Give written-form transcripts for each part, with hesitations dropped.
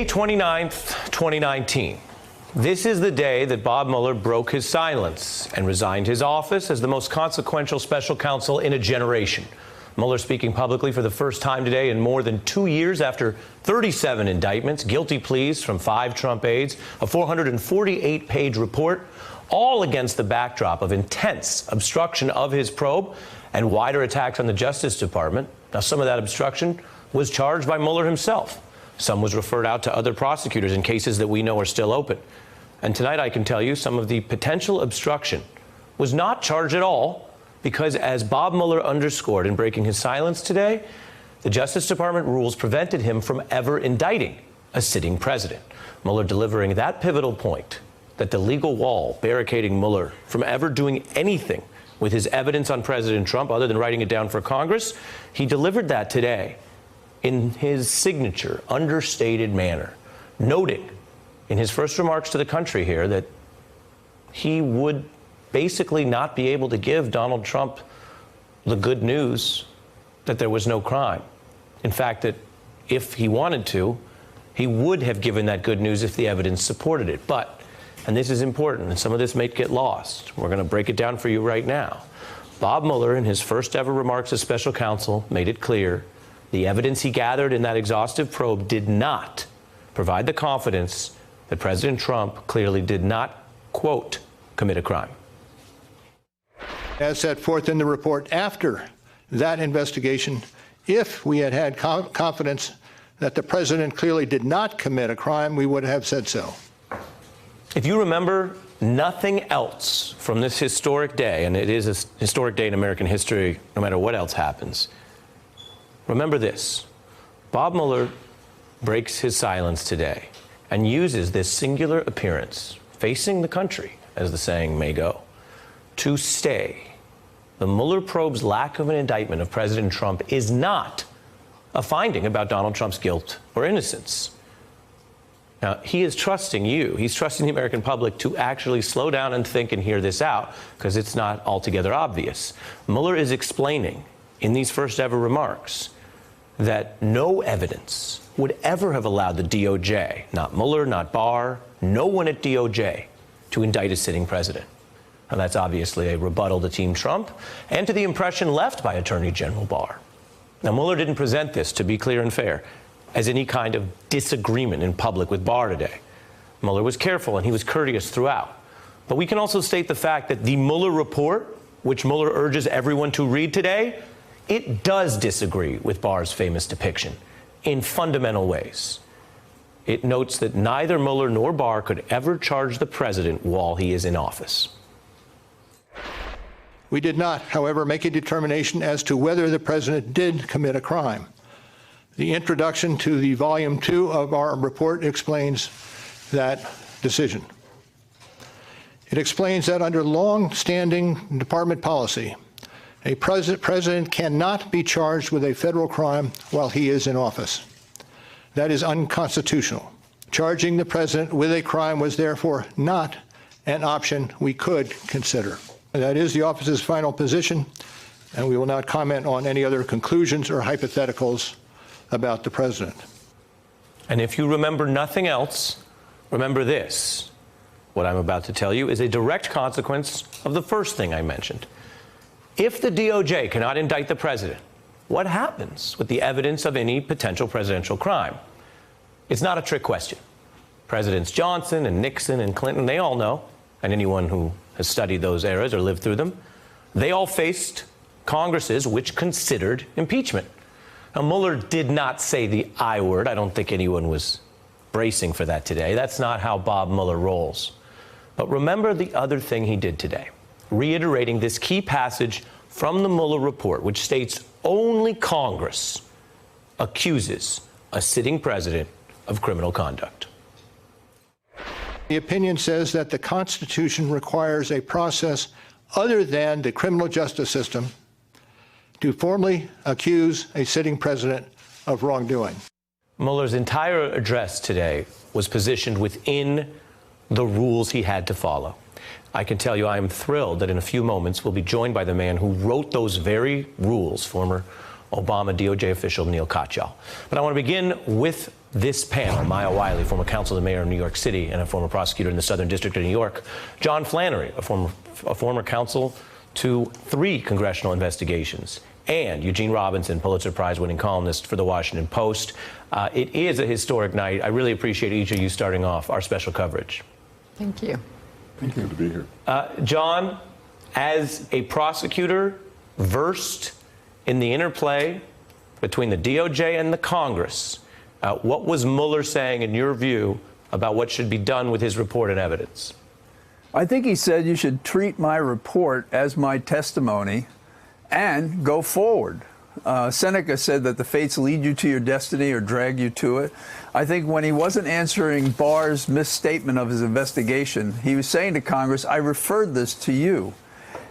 May 29th, 2019. This is the day that Bob Mueller broke his silence and resigned his office as the most consequential special counsel in a generation. Mueller speaking publicly for the first time today in more than 2 years after 37 indictments, guilty pleas from 5 Trump aides, a 448-page report, all against the backdrop of intense obstruction of his probe and wider attacks on the Justice Department. Now, some of that obstruction was charged by Mueller himself. Some was referred out to other prosecutors in cases that we know are still open. And tonight I can tell you some of the potential obstruction was not charged at all because, as Bob Mueller underscored in breaking his silence today, the Justice Department rules prevented him from ever indicting a sitting president. Mueller delivering that pivotal point that the legal wall barricading Mueller from ever doing anything with his evidence on President Trump other than writing it down for Congress, he delivered that today in his signature, understated manner, noting in his first remarks to the country here that he would basically not be able to give Donald Trump the good news that there was no crime. In fact, that if he wanted to, he would have given that good news if the evidence supported it. But, and this is important, and some of this may get lost, we're going to break it down for you right now. Bob Mueller, in his first ever remarks as special counsel, made it clear the evidence he gathered in that exhaustive probe did not provide the confidence that President Trump clearly did not, quote, commit a crime. As set forth in the report after that investigation, if we had had confidence that the president clearly did not commit a crime, we would have said so. If you remember nothing else from this historic day, and it is a historic day in American history no matter what else happens, remember this: Bob Mueller breaks his silence today and uses this singular appearance, facing the country, as the saying may go, to stay. The Mueller probe's lack of an indictment of President Trump is not a finding about Donald Trump's guilt or innocence. Now, he is trusting you, he's trusting the American public to actually slow down and think and hear this out, because it's not altogether obvious. Mueller is explaining in these first ever remarks that no evidence would ever have allowed the DOJ, not Mueller, not Barr, no one at DOJ, to indict a sitting president. Now, that's obviously a rebuttal to Team Trump and to the impression left by Attorney General Barr. Now, Mueller didn't present this, to be clear and fair, as any kind of disagreement in public with Barr today. Mueller was careful and he was courteous throughout. But we can also state the fact that the Mueller report, which Mueller urges everyone to read today, it does disagree with Barr's famous depiction in fundamental ways. It notes that neither Mueller nor Barr could ever charge the president while he is in office. We did not, however, make a determination as to whether the president did commit a crime. The introduction to the Volume 2 of our report explains that decision. It explains that under long-standing department policy, a president cannot be charged with a federal crime while he is in office. That is unconstitutional. Charging the president with a crime was therefore not an option we could consider. That is the office's final position, and we will not comment on any other conclusions or hypotheticals about the president. And if you remember nothing else, remember this. What I'm about to tell you is a direct consequence of the first thing I mentioned. If the DOJ cannot indict the president, what happens with the evidence of any potential presidential crime? It's not a trick question. Presidents Johnson and Nixon and Clinton, they all know, and anyone who has studied those eras or lived through them, they all faced Congresses which considered impeachment. Now, Mueller did not say the I word. I don't think anyone was bracing for that today. That's not how Bob Mueller rolls. But remember the other thing he did today, reiterating this key passage from the Mueller report, which states only Congress accuses a sitting president of criminal conduct. The opinion says that the Constitution requires a process other than the criminal justice system to formally accuse a sitting president of wrongdoing. Mueller's entire address today was positioned within the rules he had to follow. I can tell you I am thrilled that in a few moments we'll be joined by the man who wrote those very rules, former Obama DOJ official Neil Katyal. But I want to begin with this panel: Maya Wiley, former counsel to the mayor of New York City and a former prosecutor in the Southern District of New York; John Flannery, a former counsel to 3 congressional investigations; and Eugene Robinson, Pulitzer Prize-winning columnist for The Washington Post. It is a historic night. I really appreciate each of you starting off our special coverage. Thank you. Thank you to be here. John, as a prosecutor versed in the interplay between the DOJ and the Congress, what was Mueller saying, in your view, about what should be done with his report and evidence? I think he said you should treat my report as my testimony and go forward. Seneca said that the fates lead you to your destiny or drag you to it. I think when he wasn't answering Barr's misstatement of his investigation, he was saying to Congress, I referred this to you.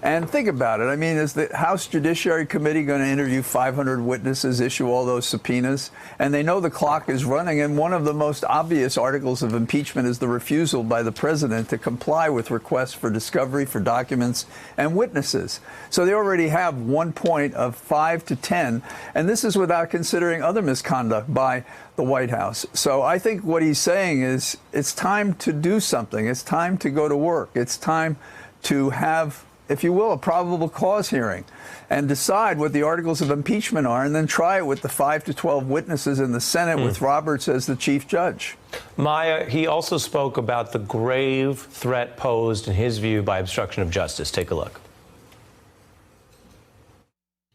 And think about it. I mean, is the House Judiciary Committee going to interview 500 witnesses, issue all those subpoenas? And they know the clock is running. And one of the most obvious articles of impeachment is the refusal by the president to comply with requests for discovery, for documents and witnesses. So they already have 1 point of 5 to 10. And this is without considering other misconduct by the White House. So I think what he's saying is it's time to do something. It's time to go to work. It's time to have, if you will, a probable cause hearing and decide what the articles of impeachment are, and then try it with the 5 to 12 witnesses in the Senate with Roberts as the chief judge. Maya, he also spoke about the grave threat posed, in his view, by obstruction of justice. Take a look.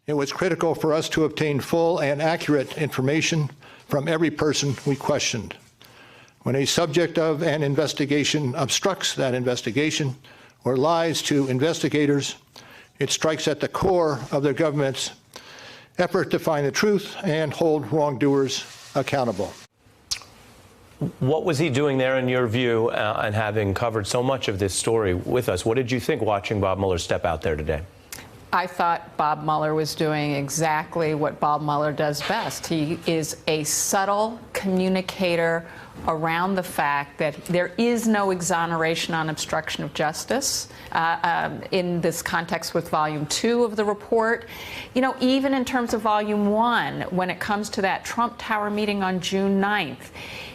It was critical for us to obtain full and accurate information from every person we questioned. When a subject of an investigation obstructs that investigation or lies to investigators, it strikes at the core of the government's effort to find the truth and hold wrongdoers accountable. What was he doing there, in your view, and having covered so much of this story with us? What did you think watching Bob Mueller step out there today? I thought Bob Mueller was doing exactly what Bob Mueller does best. He is a subtle communicator around the fact that there is no exoneration on obstruction of justice in this context with Volume 2 of the report. You know, even in terms of Volume 1, when it comes to that Trump Tower meeting on June 9th,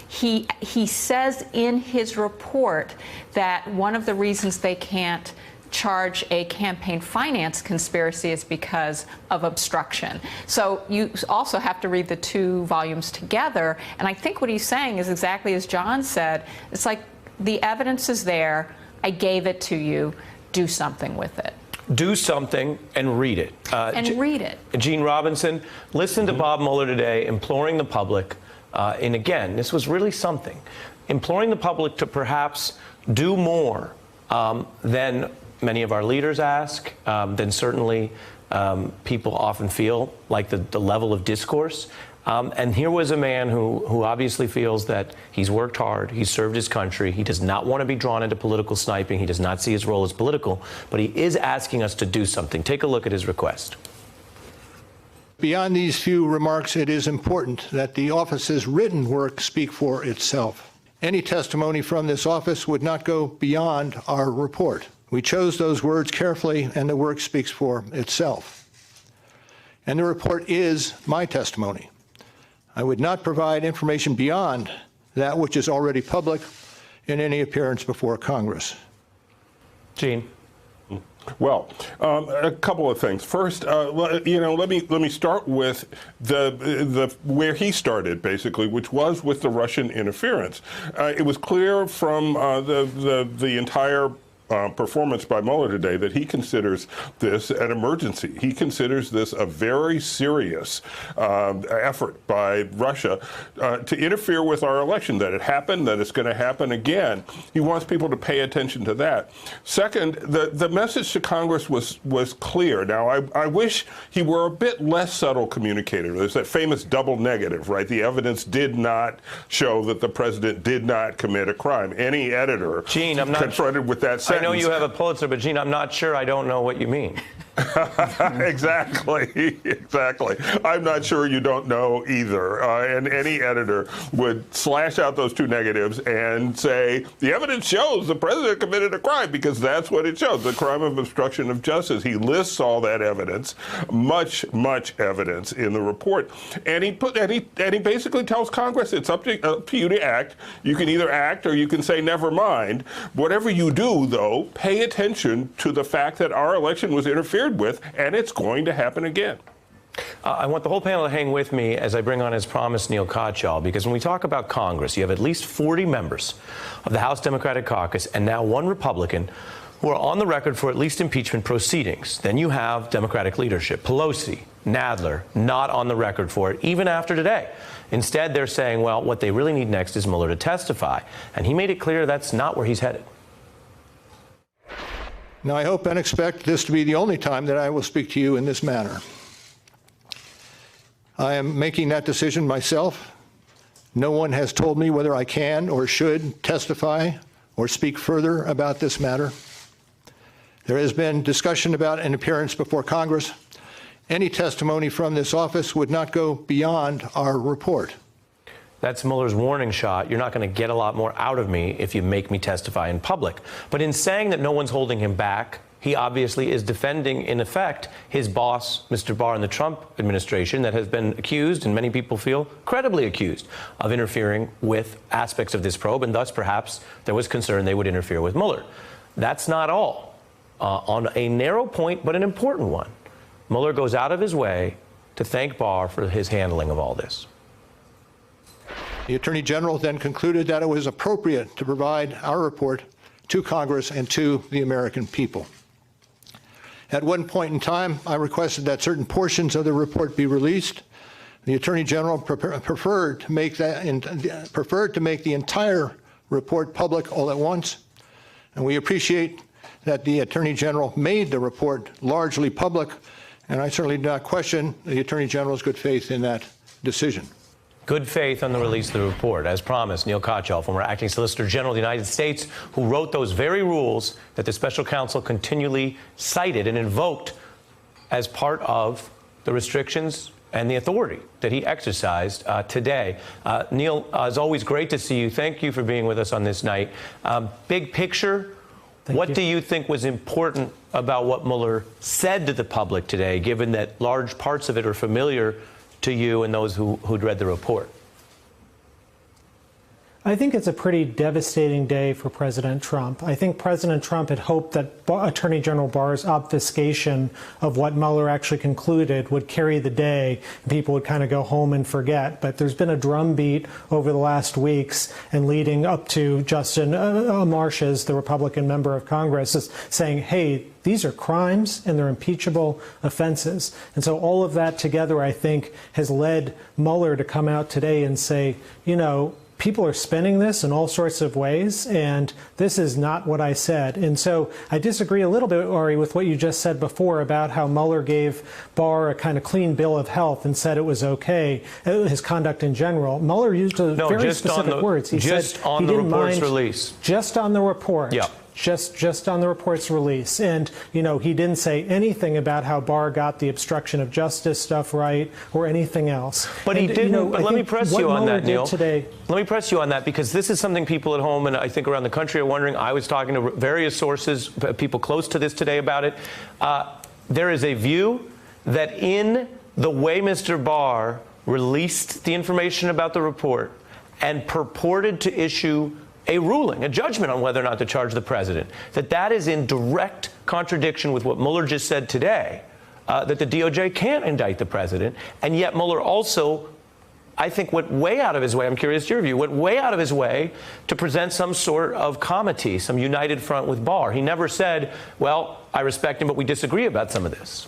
he says in his report that one of the reasons they can't charge a campaign finance conspiracy is because of obstruction. So you also have to read the 2 volumes together. And I think what he's saying is exactly as John said. It's like, the evidence is there. I gave it to you. Do something with it. Do something and read it. Read it. Gene Robinson, listen to Bob Mueller today imploring the public, and again, this was really something, imploring the public to perhaps do more than many of our leaders ask, then certainly people often feel like the level of discourse. And here was a man who obviously feels that he's worked hard, he's served his country, he does not want to be drawn into political sniping, he does not see his role as political, but he is asking us to do something. Take a look at his request. Beyond these few remarks, it is important that the office's written work speak for itself. Any testimony from this office would not go beyond our report. We chose those words carefully, and the work speaks for itself. And the report is my testimony. I would not provide information beyond that which is already public in any appearance before Congress. Gene. Well, a couple of things. First, let me start with the where he started, basically, which was with the Russian interference. It was clear from the entire performance by Mueller today that he considers this an emergency. He considers this a very serious effort by Russia to interfere with our election, that it happened, that it's going to happen again. He wants people to pay attention to that. Second, the message to Congress was clear. Now, I wish he were a bit less subtle communicator. There's that famous double negative, right? The evidence did not show that the president did not commit a crime. Any editor Gene, I'm not confronted with that sentence. I know you have a Pulitzer, but Gene, I'm not sure I don't know what you mean. Exactly, exactly. I'm not sure you don't know either. And any editor would slash out those two negatives and say, the evidence shows the president committed a crime, because that's what it shows, the crime of obstruction of justice. He lists all that evidence, much evidence in the report. And he basically tells Congress, it's up to you to act. You can either act or you can say, never mind. Whatever you do, though, pay attention to the fact that our election was interfered with, and it's going to happen again. I want the whole panel to hang with me as I bring on, as promised, Neil Katyal, because when we talk about Congress, you have at least 40 members of the House Democratic Caucus and now one Republican who are on the record for at least impeachment proceedings. Then you have Democratic leadership, Pelosi, Nadler, not on the record for it, even after today. Instead, they're saying, well, what they really need next is Mueller to testify. And he made it clear that's not where he's headed. Now, I hope and expect this to be the only time that I will speak to you in this manner. I am making that decision myself. No one has told me whether I can or should testify or speak further about this matter. There has been discussion about an appearance before Congress. Any testimony from this office would not go beyond our report. That's Mueller's warning shot. You're not going to get a lot more out of me if you make me testify in public. But in saying that no one's holding him back, he obviously is defending, in effect, his boss, Mr. Barr, and the Trump administration that has been accused, and many people feel credibly accused, of interfering with aspects of this probe, and thus perhaps there was concern they would interfere with Mueller. That's not all. On a narrow point, but an important one, Mueller goes out of his way to thank Barr for his handling of all this. The Attorney General then concluded that it was appropriate to provide our report to Congress and to the American people. At one point in time, I requested that certain portions of the report be released. The Attorney General preferred to make the entire report public all at once, and we appreciate that the Attorney General made the report largely public, and I certainly do not question the Attorney General's good faith in that decision. Good faith on the release of the report. As promised, Neil Katyal, former acting Solicitor General of the United States, who wrote those very rules that the special counsel continually cited and invoked as part of the restrictions and the authority that he exercised today. Neil, it's always great to see you. Thank you for being with us on this night. Big picture, what do you think was important about what Mueller said to the public today, given that large parts of it are familiar to you and those who'd read the report? I think it's a pretty devastating day for President Trump. I think President Trump had hoped that Attorney General Barr's obfuscation of what Mueller actually concluded would carry the day, and people would kind of go home and forget. But there's been a drumbeat over the last weeks and leading up to Justin Amash, the Republican member of Congress, is saying, hey, these are crimes and they're impeachable offenses. And so all of that together, I think, has led Mueller to come out today and say, you know, people are spinning this in all sorts of ways, and this is not what I said. And so I disagree a little bit, Ari, with what you just said before about how Mueller gave Barr a kind of clean bill of health and said it was okay, his conduct in general. Mueller used very specific words. He said he didn't mind release. Just on the report. Yeah. Just on the report's release. And, you know, he didn't say anything about how Barr got the obstruction of justice stuff right or anything else. But he didn't. You know, but let me press you on that, Neil. Today, let me press you on that, because this is something people at home and I think around the country are wondering. I was talking to various sources, people close to this today about it. There is a view that in the way Mr. Barr released the information about the report and purported to issue a ruling, a judgment on whether or not to charge the president, that is in direct contradiction with what Mueller just said today, that the DOJ can't indict the president. And yet Mueller also, I think, went way out of his way, I'm curious your view, went way out of his way to present some sort of comity, some united front with Barr. He never said, well, I respect him, but we disagree about some of this.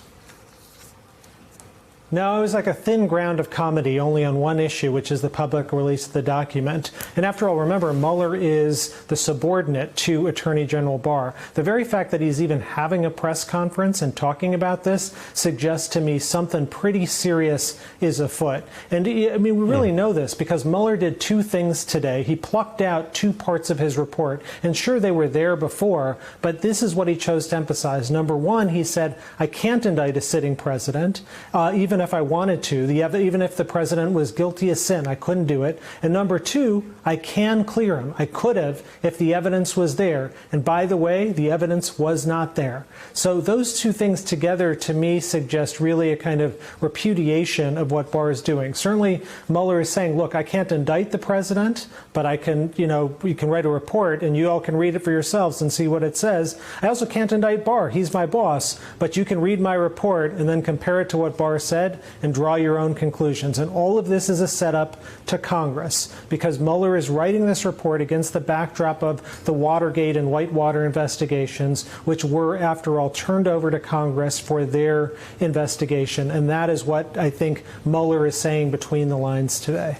No, it was like a thin ground of comedy, only on one issue, which is the public release of the document. And after all, remember, Mueller is the subordinate to Attorney General Barr. The very fact that he's even having a press conference and talking about this suggests to me something pretty serious is afoot. And I mean, we really know this because Mueller did two things today. He plucked out two parts of his report. And sure, they were there before, but this is what he chose to emphasize. Number one, he said, I can't indict a sitting president, even if I wanted to. Even if the president was guilty of sin, I couldn't do it. And number two, I can clear him. I could have if the evidence was there. And by the way, the evidence was not there. So those two things together, to me, suggest really a kind of repudiation of what Barr is doing. Certainly, Mueller is saying, look, I can't indict the president, but I can, you can write a report and you all can read it for yourselves and see what it says. I also can't indict Barr. He's my boss, but you can read my report and then compare it to what Barr said and draw your own conclusions. And all of this is a setup to Congress because Mueller is writing this report against the backdrop of the Watergate and Whitewater investigations, which were, after all, turned over to Congress for their investigation. And that is what I think Mueller is saying between the lines today.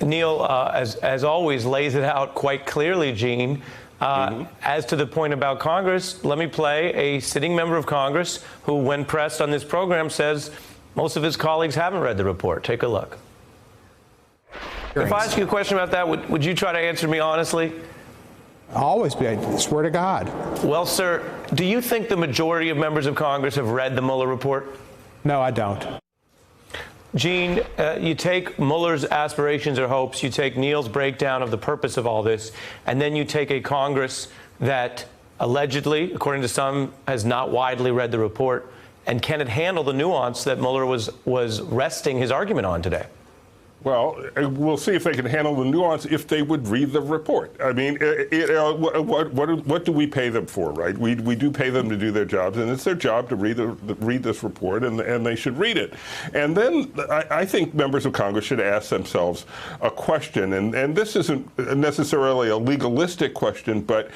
Neil, as always, lays it out quite clearly, Gene. As to the point about Congress, let me play a sitting member of Congress who, when pressed on this program, says most of his colleagues haven't read the report. Take a look. If I ask you a question about that, would you try to answer me honestly? I'll always be. I swear to God. Well, sir, do you think the majority of members of Congress have read the Mueller report? No, I don't. Gene, you take Mueller's aspirations or hopes, you take Neil's breakdown of the purpose of all this, and then you take a Congress that allegedly, according to some, has not widely read the report. And can it handle the nuance that Mueller was resting his argument on today? Well, we'll see if they can handle the nuance if they would read the report. I mean, what do we pay them for, right? We do pay them to do their jobs, and it's their job to read this report, and they should read it. And then I think members of Congress should ask themselves a question, and this isn't necessarily a legalistic question, but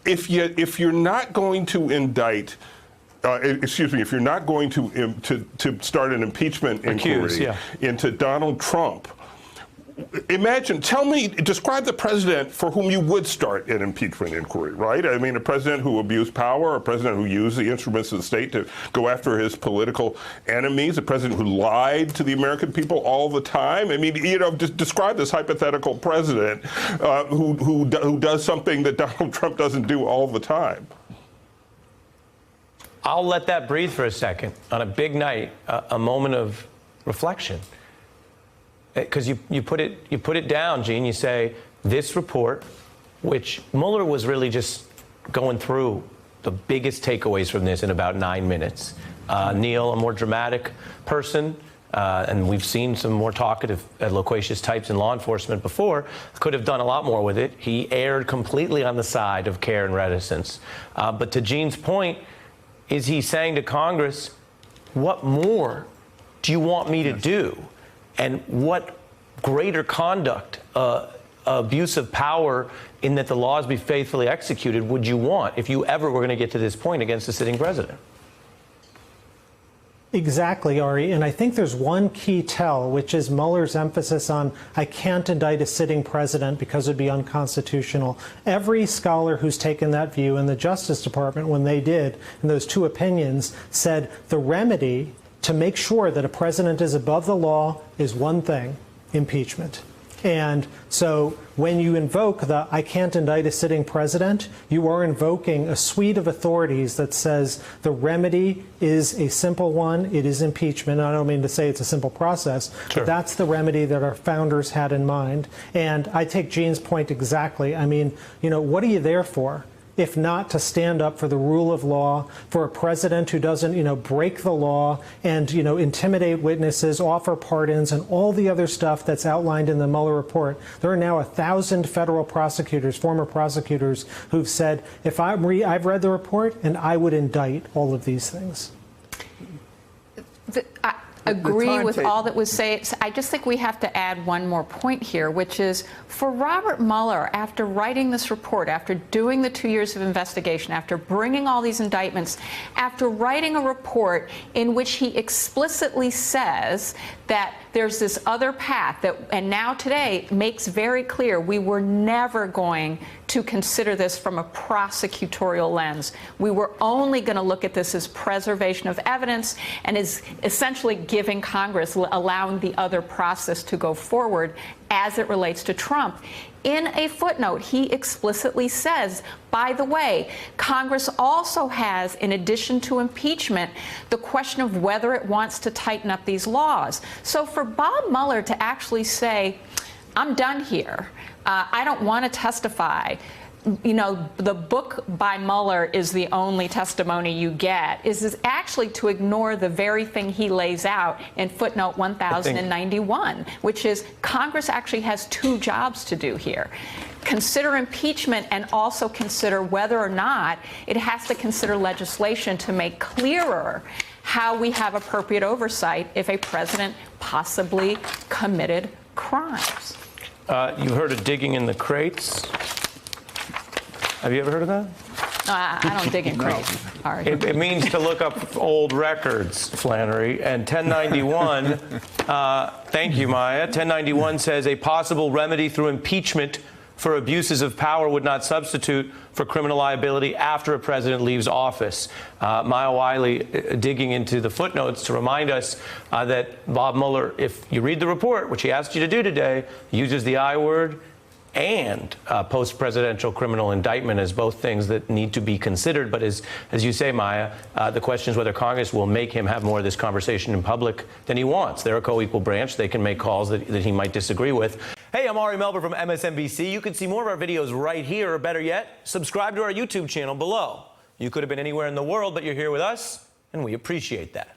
if you're not going to indict. If you're not going to start an impeachment inquiry into Donald Trump, describe the president for whom you would start an impeachment inquiry, right? I mean, a president who abused power, a president who used the instruments of the state to go after his political enemies, a president who lied to the American people all the time. I mean, just describe this hypothetical president who does something that Donald Trump doesn't do all the time. I'll let that breathe for a second on a big night, a moment of reflection. Because you put it down, Gene. You say this report, which Mueller was really just going through the biggest takeaways from this in about 9 minutes. Neil, a more dramatic person, and we've seen some more talkative, loquacious types in law enforcement before, could have done a lot more with it. He erred completely on the side of care and reticence. But to Gene's point, is he saying to Congress, what more do you want me to do? And what greater conduct, abuse of power in that the laws be faithfully executed would you want if you ever were going to get to this point against the sitting president? Exactly, Ari. And I think there's one key tell, which is Mueller's emphasis on, I can't indict a sitting president because it would be unconstitutional. Every scholar who's taken that view in the Justice Department, when they did, in those two opinions, said the remedy to make sure that a president is above the law is one thing, impeachment. And so when you invoke the I can't indict a sitting president, you are invoking a suite of authorities that says the remedy is a simple one. It is impeachment. I don't mean to say it's a simple process, but that's the remedy that our founders had in mind. And I take Gene's point exactly. I mean, what are you there for? If not to stand up for the rule of law, for a president who doesn't, break the law and, intimidate witnesses, offer pardons, and all the other stuff that's outlined in the Mueller report. There are now 1,000 federal prosecutors, former prosecutors, who've said, if I've read the report, and I would indict all of these things. agree with timetable. all that was said. I just think we have to add one more point here, which is for Robert Mueller, after writing this report, after doing the 2 years of investigation, after bringing all these indictments, after writing a report in which he explicitly says that there's this other path that, and now today makes very clear we were never going to consider this from a prosecutorial lens. We were only going to look at this as preservation of evidence and is essentially giving Congress, allowing the other process to go forward as it relates to Trump. In a footnote, he explicitly says, by the way, Congress also has, in addition to impeachment, the question of whether it wants to tighten up these laws. So for Bob Mueller to actually say, I'm done here, I don't want to testify, you know, the book by Mueller is the only testimony you get, is actually to ignore the very thing he lays out in footnote 1091, which is Congress actually has two jobs to do here. Consider impeachment and also consider whether or not it has to consider legislation to make clearer how we have appropriate oversight if a president possibly committed crimes. You heard of digging in the crates? Have you ever heard of that? I don't dig in crates. Sorry. It means to look up old records, Flannery. And 1091, thank you, Maya. 1091 says a possible remedy through impeachment for abuses of power would not substitute for criminal liability after a president leaves office. Maya Wiley digging into the footnotes to remind us that Bob Mueller, if you read the report, which he asked you to do today, uses the I word and post-presidential criminal indictment as both things that need to be considered. But as you say, Maya, the question is whether Congress will make him have more of this conversation in public than he wants. They're a co-equal branch. They can make calls that he might disagree with. Hey, I'm Ari Melber from MSNBC. You can see more of our videos right here, or better yet, subscribe to our YouTube channel below. You could have been anywhere in the world, but you're here with us, and we appreciate that.